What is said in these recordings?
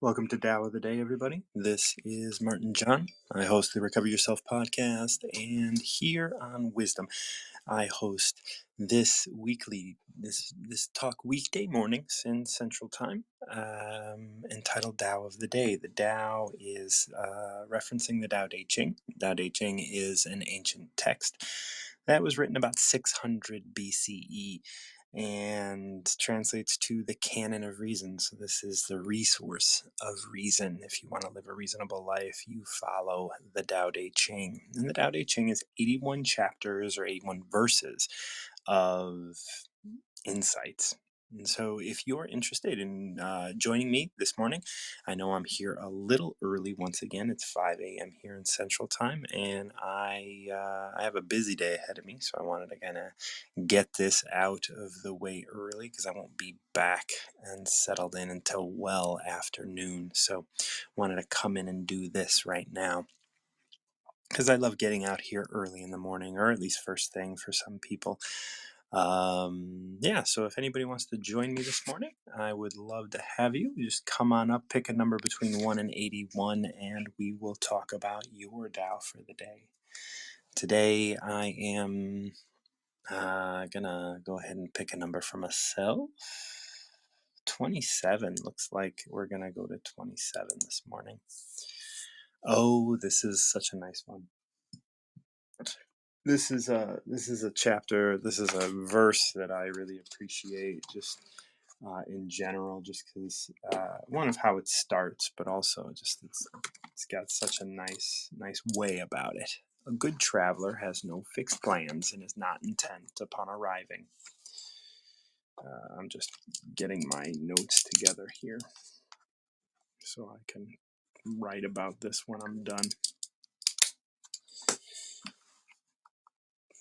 Welcome to Tao of the Day, everybody. This is Martin John. I host the Recover Yourself podcast, and here on Wisdom, I host this talk weekday mornings in Central Time, entitled Tao of the Day. The Tao is referencing the Tao Te Ching. Tao Te Ching is an ancient text that was written about 600 BCE and translates to the canon of reason. So this is the resource of reason. If you want to live a reasonable life, you follow the Tao Te Ching. And the Tao Te Ching is 81 chapters or 81 verses of insights. And so, if you're interested in joining me this morning, I know I'm here a little early once again. It's 5 a.m. here in Central Time, and I have a busy day ahead of me. So, I wanted to kind of get this out of the way early because I won't be back and settled in until well after noon. So, wanted to come in and do this right now because I love getting out here early in the morning, or at least first thing for some people. Yeah, so if anybody wants to join me this morning, I would love to have you. Just come on up, pick a number between 1 and 81, and we will talk about your Tao for the day. Today, I am gonna go ahead and pick a number for myself. 27. Looks like we're gonna go to 27 this morning. Oh, this is such a nice one. This is a chapter. This is a verse that I really appreciate, just in general, just because one of how it starts, but also just it's got such a nice way about it. A good traveler has no fixed plans and is not intent upon arriving. I'm just getting my notes together here so I can write about this when I'm done.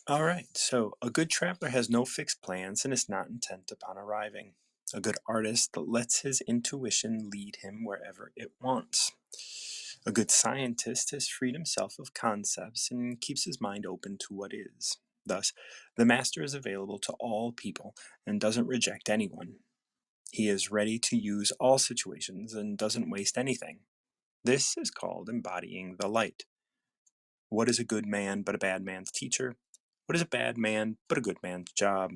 All right, so a good traveler has no fixed plans and is not intent upon arriving. A good artist lets his intuition lead him wherever it wants. A good scientist has freed himself of concepts and keeps his mind open to what is. Thus, the master is available to all people and doesn't reject anyone. He is ready to use all situations and doesn't waste anything. This is called embodying the light. What is a good man but a bad man's teacher? What is a bad man but a good man's job?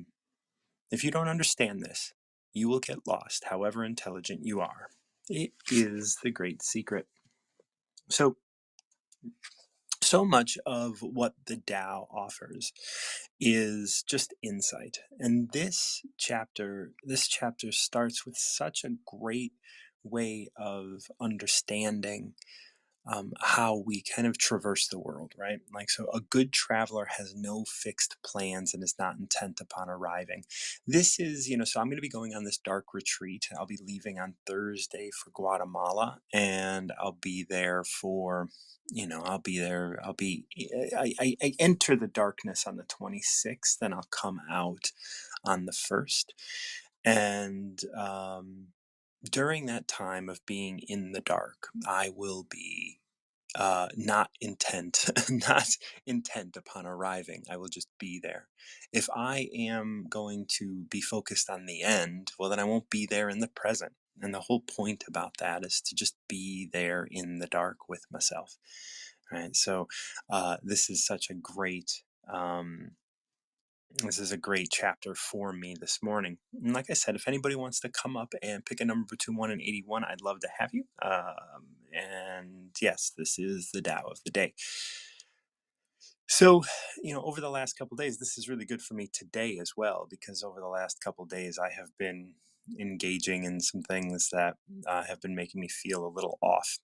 If you don't understand this, you will get lost, however intelligent you are. It is the great secret. So much of what the Tao offers is just insight. And this chapter starts with such a great way of understanding how we kind of traverse the world, right? Like, so a good traveler has no fixed plans and is not intent upon arriving. This is, so I'm going to be going on this dark retreat. I'll be leaving on Thursday for Guatemala, and I'll be there for, I'll be there. I enter the darkness on the 26th, and I'll come out on the 1st. And, during that time of being in the dark, I will be not intent, not intent upon arriving. I will just be there. If I am going to be focused on the end, well, then I won't be there in the present. And the whole point about that is to just be there in the dark with myself. Right. So this is such a great. This is a great chapter for me this morning. And like I said, if anybody wants to come up and pick a number between 1 and 81, I'd love to have you. And yes, this is the Tao of the Day. So, over the last couple of days, this is really good for me today as well, because over the last couple of days, I have been engaging in some things that have been making me feel a little off.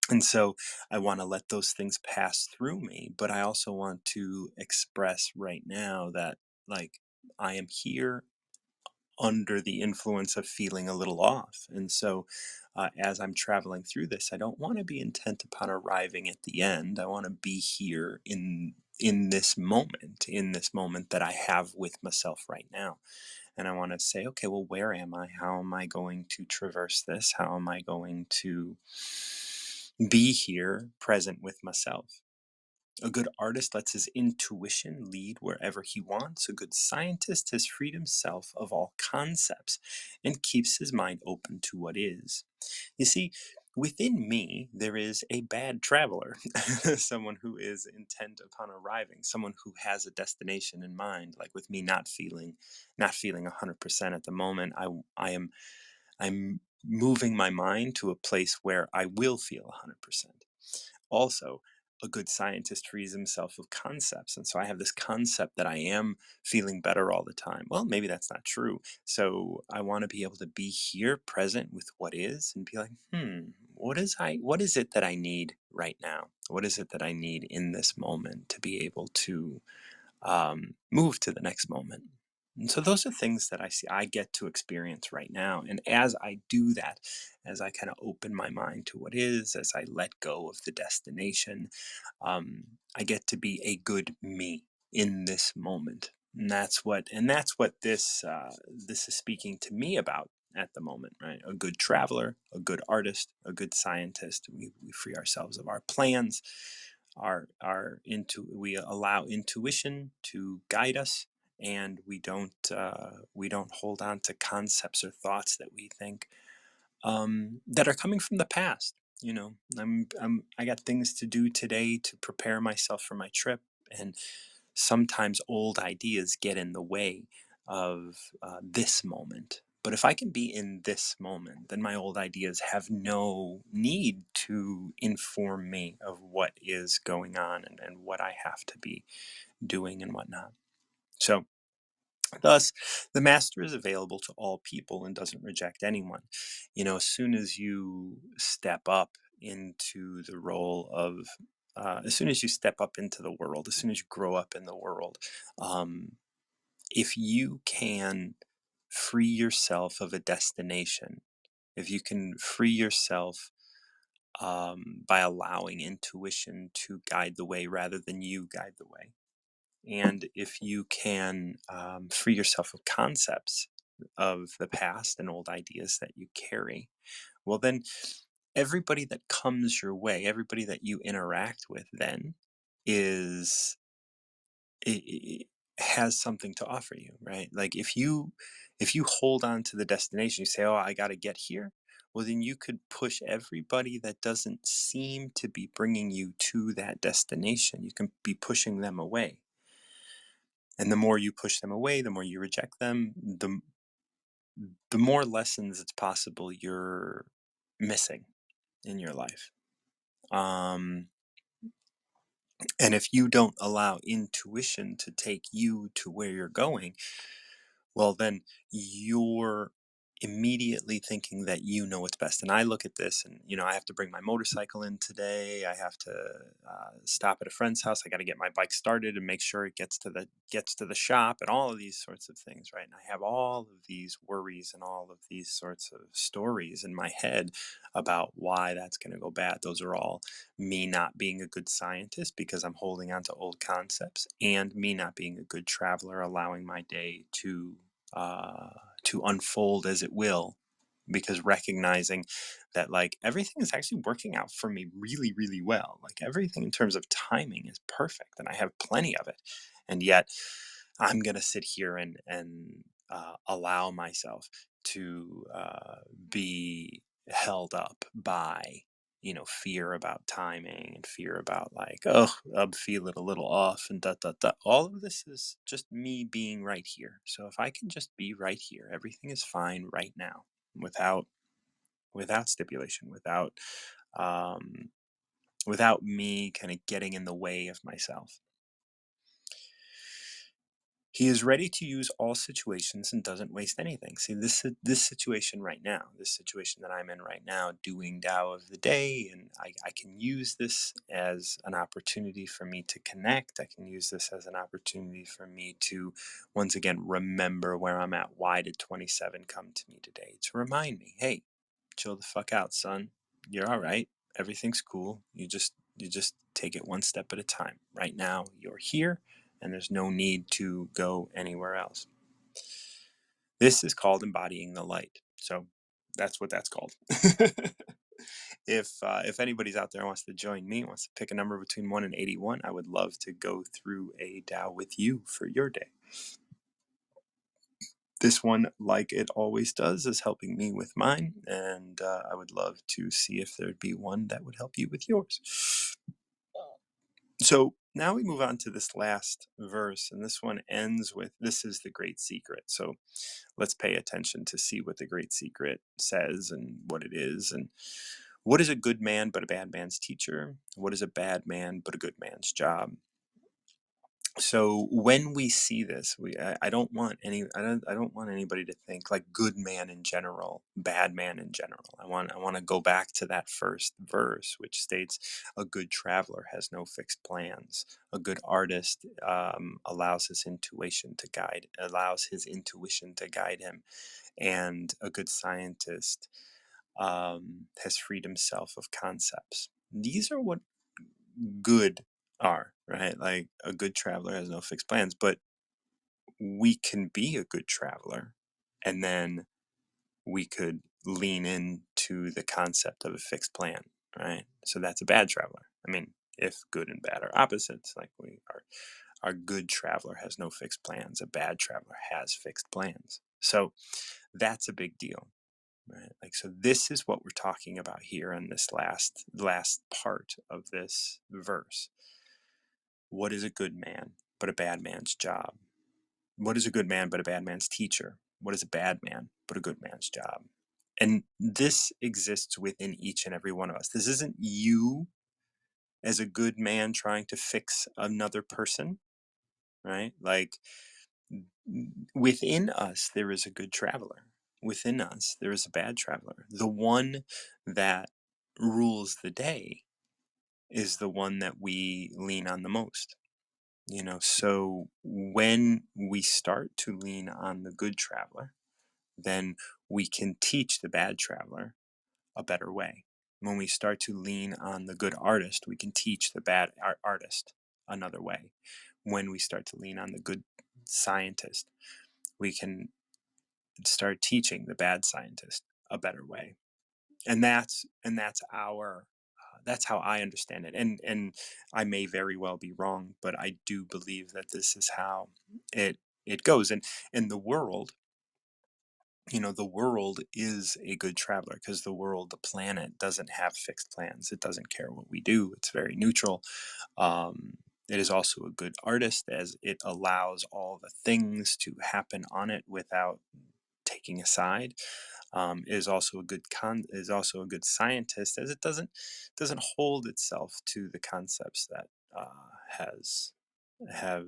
And so I want to let those things pass through me, but I also want to express right now that, like, I am here under the influence of feeling a little off. And so, as I'm traveling through this, I don't want to be intent upon arriving at the end. I want to be here in this moment that I have with myself right now. And I want to say, okay, well, where am I? How am I going to traverse this? How am I going to be here present with myself? A good artist lets his intuition lead wherever he wants. A good scientist has freed himself of all concepts and keeps his mind open to what is. You see, within me, there is a bad traveler, someone who is intent upon arriving, someone who has a destination in mind. Like with me, not feeling 100% at the moment. I'm moving my mind to a place where I will feel 100%. Also, a good scientist frees himself of concepts. And so I have this concept that I am feeling better all the time. Well, maybe that's not true. So I want to be able to be here present with what is and be like, what is it that I need right now? What is it that I need in this moment to be able to move to the next moment? And so those are things that I see I get to experience right now. And as I do that, as I kind of open my mind to what is, as I let go of the destination, I get to be a good me in this moment. And that's what this is speaking to me about at the moment, right? A good traveler, a good artist, a good scientist. We free ourselves of our plans, we allow intuition to guide us, and we don't hold on to concepts or thoughts that we think that are coming from the past. I got things to do today to prepare myself for my trip, and sometimes old ideas get in the way of this moment. But if I can be in this moment, then my old ideas have no need to inform me of what is going on, and what I have to be doing and whatnot. So, thus, the master is available to all people and doesn't reject anyone. As soon as you step up into the role of, as soon as you step up into the world, as soon as you grow up in the world, um, if you can free yourself of a destination, if you can free yourself by allowing intuition to guide the way rather than you guide the way, and if you can free yourself of concepts of the past and old ideas that you carry, well, then everybody that comes your way, everybody that you interact with, then is it has something to offer you, right? Like if you hold on to the destination, you say, "Oh, I got to get here." Well, then you could push everybody that doesn't seem to be bringing you to that destination. You can be pushing them away. And the more you push them away, the more you reject them, the more lessons it's possible you're missing in your life. Um, and if you don't allow intuition to take you to where you're going, well, then you're immediately thinking that you know what's best. And I look at this, and I have to bring my motorcycle in today. I have to stop at a friend's house. I got to get my bike started and make sure it gets to the shop, and all of these sorts of things, right? And I have all of these worries and all of these sorts of stories in my head about why that's going to go bad. Those are all me not being a good scientist because I'm holding on to old concepts, and me not being a good traveler, allowing my day uh, to unfold as it will, because recognizing that like everything is actually working out for me really, really well. Like everything in terms of timing is perfect, and I have plenty of it, and yet I'm gonna sit here and allow myself to be held up by fear about timing, and fear about like, oh, I'm feeling a little off, and da da da. All of this is just me being right here. So if I can just be right here, everything is fine right now, without stipulation, um, without me kind of getting in the way of myself. He is ready to use all situations and doesn't waste anything. See, this situation right now, this situation that I'm in right now, doing Tao of the Day, and I can use this as an opportunity for me to connect. I can use this as an opportunity for me to, once again, remember where I'm at. Why did 27 come to me today? To remind me, hey, chill the fuck out, son. You're all right. Everything's cool. You just take it one step at a time. Right now, you're here, and there's no need to go anywhere else. This is called embodying the light. So that's what that's called. If anybody's out there wants to join me, wants to pick a number between 1 and 81, I would love to go through a Tao with you for your day. This one, like it always does, is helping me with mine, and I would love to see if there'd be one that would help you with yours. So now we move on to this last verse, and this one ends with, "This is the great secret." So let's pay attention to see what the great secret says and what it is. And what is a good man but a bad man's teacher? What is a bad man but a good man's job? So when we see this, I don't want I don't want anybody to think like good man in general, bad man in general. I want to go back to that first verse, which states, "A good traveler has no fixed plans. A good artist allows his intuition to guide him, and a good scientist has freed himself of concepts." These are what good are, right? Like a good traveler has no fixed plans, but we can be a good traveler and then we could lean into the concept of a fixed plan, right? So that's a bad traveler. I mean, if good and bad are opposites, like our good traveler has no fixed plans, a bad traveler has fixed plans. So that's a big deal. Right. Like, so this is what we're talking about here in this last part of this verse. What is a good man but a bad man's job? What is a good man but a bad man's teacher? What is a bad man but a good man's job? And this exists within each and every one of us. This isn't you as a good man trying to fix another person, right? Like, within us, there is a good traveler. Within us, there is a bad traveler. The one that rules the day is the one that we lean on the most. So when we start to lean on the good traveler, then we can teach the bad traveler a better way. When we start to lean on the good artist, we can teach the bad artist another way. When we start to lean on the good scientist, we can start teaching the bad scientist a better way. And that's our that's how I understand it. And I may very well be wrong, but I do believe that this is how it it goes. And in the world, the world is a good traveler because the planet doesn't have fixed plans. It doesn't care what we do. It's very neutral. It is also a good artist as it allows all the things to happen on it without taking a side. Is also a good scientist as it doesn't hold itself to the concepts that has have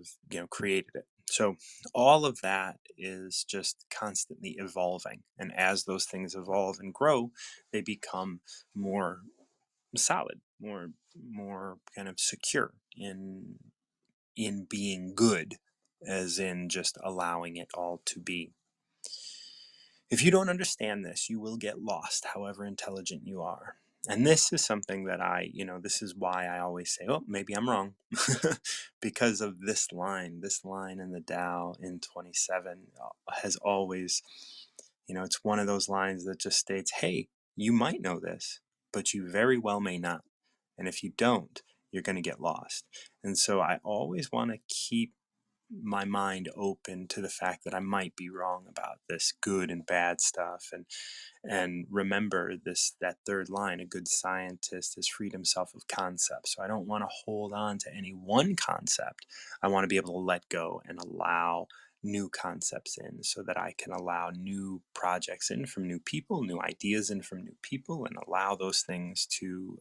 created it. So all of that is just constantly evolving, and as those things evolve and grow, they become more solid, more kind of secure in being good, as in just allowing it all to be. If you don't understand this, you will get lost, however intelligent you are. And this is something that this is why I always say, oh, maybe I'm wrong, because of this line. This line in the Tao in 27 has always, it's one of those lines that just states, hey, you might know this, but you very well may not. And if you don't, you're going to get lost. And so I always want to keep my mind open to the fact that I might be wrong about this good and bad stuff, and remember that third line, a good scientist has freed himself of concepts. So I don't want to hold on to any one concept. I want to be able to let go and allow new concepts in, so that I can allow new projects in from new people, new ideas in from new people, and allow those things to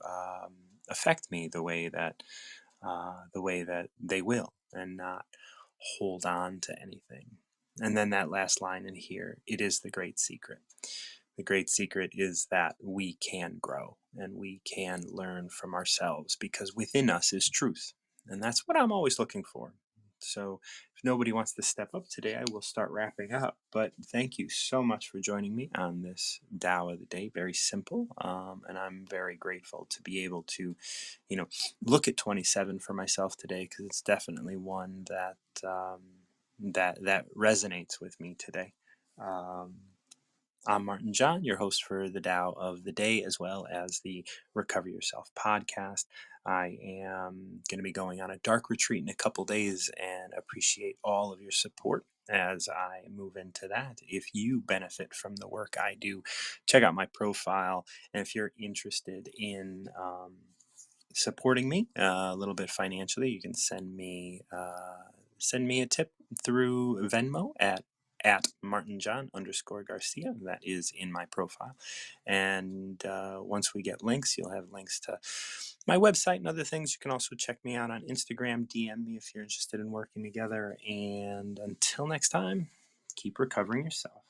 affect me the way that they will, and not hold on to anything. And then that last line in here, it is the great secret. The great secret is that we can grow and we can learn from ourselves, because within us is truth. And that's what I'm always looking for. So if nobody wants to step up today, I will start wrapping up. But thank you so much for joining me on this Tao of the Day. Very simple. And I'm very grateful to be able to, look at 27 for myself today, because it's definitely one that resonates with me today. Um, I'm Martin John, your host for the Tao of the Day, as well as the Recover Yourself podcast. I am going to be going on a dark retreat in a couple days and appreciate all of your support as I move into that. If you benefit from the work I do, check out my profile. And if you're interested in supporting me a little bit financially, you can send me a tip through Venmo at martinjohn_Garcia. That is in my profile. And once we get links, you'll have links to my website and other things. You can also check me out on Instagram, DM me if you're interested in working together. And until next time, keep recovering yourself.